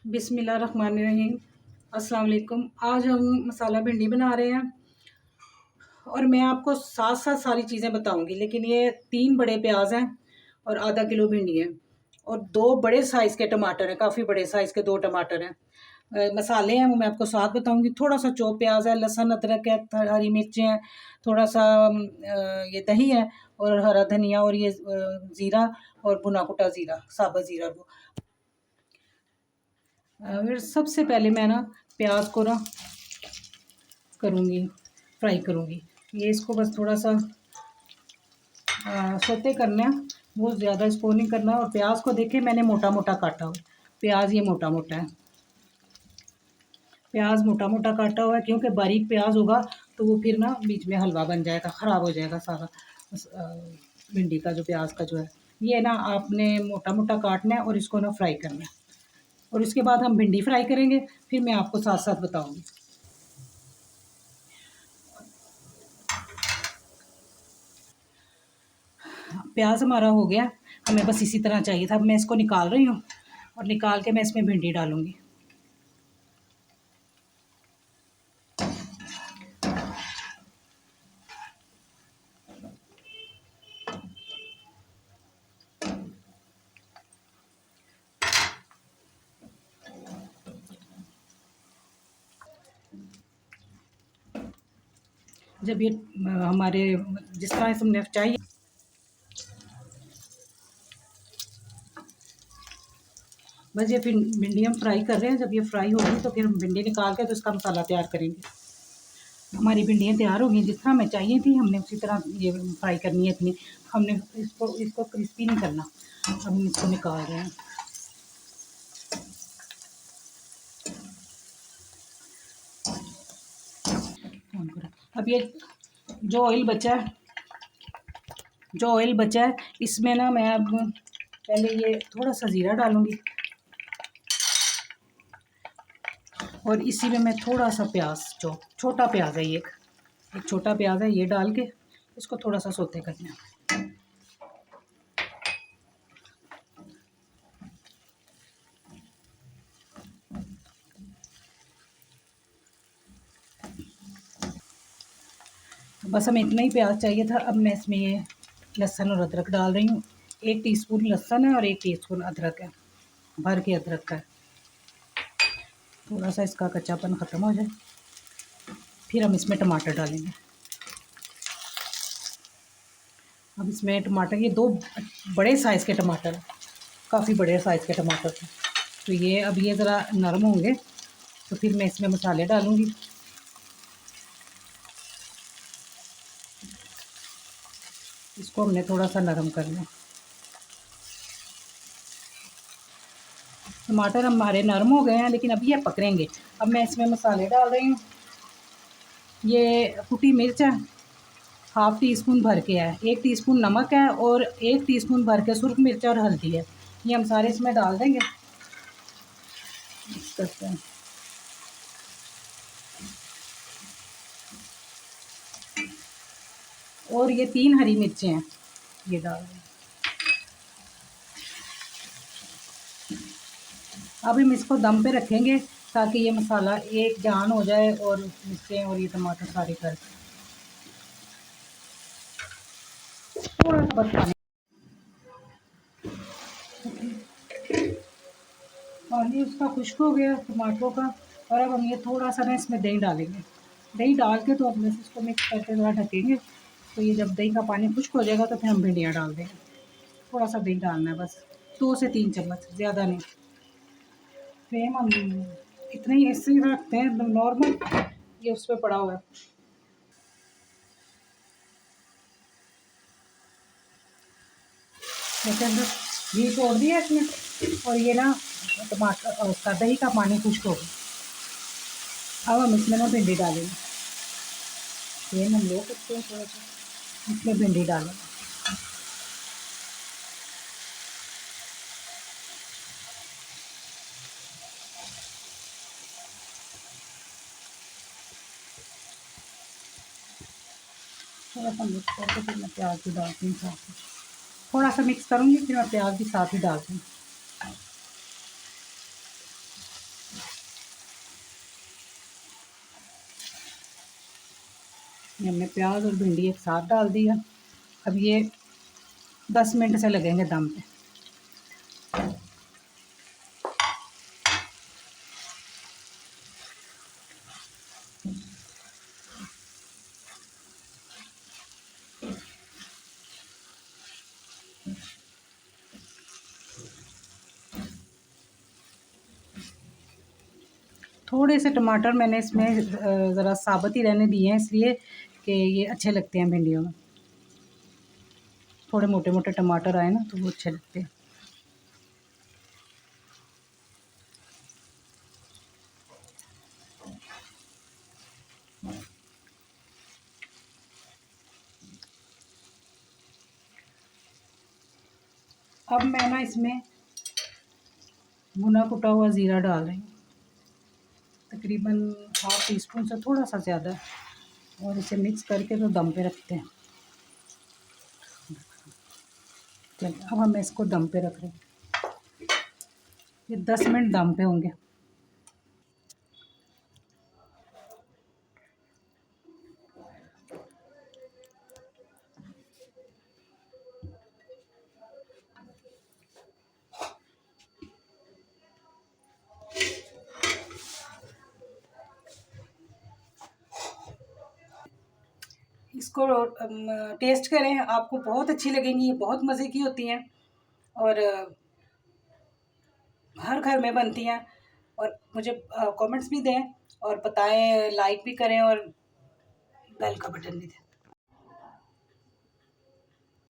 बिस्मिल्लाहिर्रहमानिर्रहीम। अस्सलाम वालेकुम। आज हम मसाला भिंडी बना रहे हैं और मैं आपको साथ साथ सारी चीज़ें बताऊंगी। लेकिन ये 3 बड़े प्याज हैं और आधा किलो भिंडी है और 2 बड़े साइज़ के टमाटर हैं, काफ़ी बड़े साइज़ के 2 टमाटर हैं। मसाले हैं वो मैं आपको साथ बताऊंगी। थोड़ा सा चौप प्याज है, लहसुन अदरक है, हरी मिर्चें हैं, थोड़ा सा ये दही है और हरा धनिया और ये ज़ीरा और भुना कुटा ज़ीरा, साबुत ज़ीरा। वो फिर सबसे पहले मैं ना प्याज को ना करूँगी, फ्राई करूँगी। ये इसको बस थोड़ा सा सोते करना है, बहुत ज़्यादा इसको नहीं करना। और प्याज को देखें मैंने मोटा मोटा काटा हुआ, प्याज ये मोटा मोटा है, प्याज मोटा मोटा काटा हुआ है। क्योंकि बारीक प्याज होगा तो वो फिर ना बीच में हलवा बन जाएगा, ख़राब हो जाएगा सारा भिंडी का जो प्याज का जो है। ये ना आपने मोटा मोटा काटना है और इसको ना फ्राई करना है। और इसके बाद हम भिंडी फ्राई करेंगे, फिर मैं आपको साथ साथ बताऊँगी। प्याज हमारा हो गया, हमें बस इसी तरह चाहिए था। अब मैं इसको निकाल रही हूँ और निकाल के मैं इसमें भिंडी डालूँगी। जब ये हमारे जिस तरह इसमें चाहिए, बस ये फिर भिंडी हम फ्राई कर रहे हैं। जब ये फ्राई होगी तो फिर हम भिंडी निकाल के तो इसका मसाला तैयार करेंगे। हमारी भिंडियाँ तैयार हो गई, जिस तरह हमें चाहिए थी हमने उसी तरह ये फ्राई करनी है इतनी। हमने इसको क्रिस्पी नहीं करना। अब हम इसको निकाल रहे हैं। अब ये जो ऑयल बचा है इसमें ना मैं अब पहले ये थोड़ा सा ज़ीरा डालूँगी और इसी में मैं थोड़ा सा प्याज, जो छोटा प्याज है, ये एक छोटा प्याज है, ये डाल के इसको थोड़ा सा सौते करना है। बस हमें इतना ही प्याज चाहिए था। अब मैं इसमें ये लहसुन और अदरक डाल रही हूँ। 1 टीस्पून लहसुन है और 1 टीस्पून अदरक है, भर के अदरक का है। थोड़ा सा इसका कच्चापन ख़त्म हो जाए फिर हम इसमें टमाटर डालेंगे। अब इसमें टमाटर, ये 2 बड़े साइज़ के टमाटर, काफ़ी बड़े साइज़ के टमाटर थे। तो ये अब ये ज़रा नरम होंगे तो फिर मैं इसमें मसाले डालूँगी। इसको हमने थोड़ा सा नरम करना है। टमाटर हमारे नरम हो गए हैं लेकिन अभी ये पकड़ेंगे। अब मैं इसमें मसाले डाल रही हूँ। ये कुटी मिर्च है, हाफ़ टी स्पून भर के है, 1 टीस्पून नमक है और 1 टीस्पून भर के सुर्ख मिर्च और हल्दी है। ये हम सारे इसमें डाल देंगे, मिक्स करते हैं। और ये 3 हरी मिर्चें हैं, ये डाल दें। अब हम इसको दम पे रखेंगे ताकि ये मसाला एक जान हो जाए और मिर्चें और ये टमाटर सारे कर थोड़ा सा बस पानी उसका खुश्क हो गया टमाटरों का। और अब हम ये थोड़ा सा ना इसमें दही डालेंगे। दही डाल के तो अब इसको मिक्स करके थोड़ा ढकेंगे। तो ये जब दही का पानी खुश्क हो जाएगा तो फिर हम भिंडियाँ डाल देंगे। थोड़ा सा दही डालना है, बस 2 से 3 चम्मच, ज़्यादा नहीं। फ्लेम हम इतना ही ऐसे ही रखते हैं एकदम नॉर्मल, ये उस पर पड़ा हुआ है। जैसे हमने घी छोड़ दिया इसमें और ये ना टमाटर उसका दही का पानी खुश्क हो गया। अब हम इसमें ना भिंडी डालेंगे। फ्लेम हम लो करते हैं थोड़ा सा, इसमें भिंडी डालेंगे। थोड़ा सा मिक्स करके फिर मैं प्याज भी डालती हूँ साथ में। थोड़ा सा मिक्स करूँगी फिर मैं प्याज भी साथ ही डालती हूँ। ये हमने प्याज और भिंडी एक साथ डाल दिया। अब ये 10 मिनट से लगेंगे दम पे। थोड़े से टमाटर मैंने इसमें ज़रा साबुत ही रहने दिए हैं, इसलिए कि ये अच्छे लगते हैं भिंडियों में। थोड़े मोटे मोटे टमाटर आए ना तो वो अच्छे लगते हैं। अब मैं ना इसमें भुना कुटा हुआ ज़ीरा डाल रही हूँ, तकरीबन 1/2 टीस्पून से थोड़ा सा ज़्यादा, और इसे मिक्स करके तो दम पे रखते हैं। चलिए अब हम इसको दम पे रख रहे हैं, ये 10 मिनट दम पे होंगे। इसको टेस्ट करें, आपको बहुत अच्छी लगेंगी, ये बहुत मज़े की होती हैं और हर घर में बनती हैं। और मुझे कमेंट्स भी दें और बताएं, लाइक भी करें और बेल का बटन भी दें।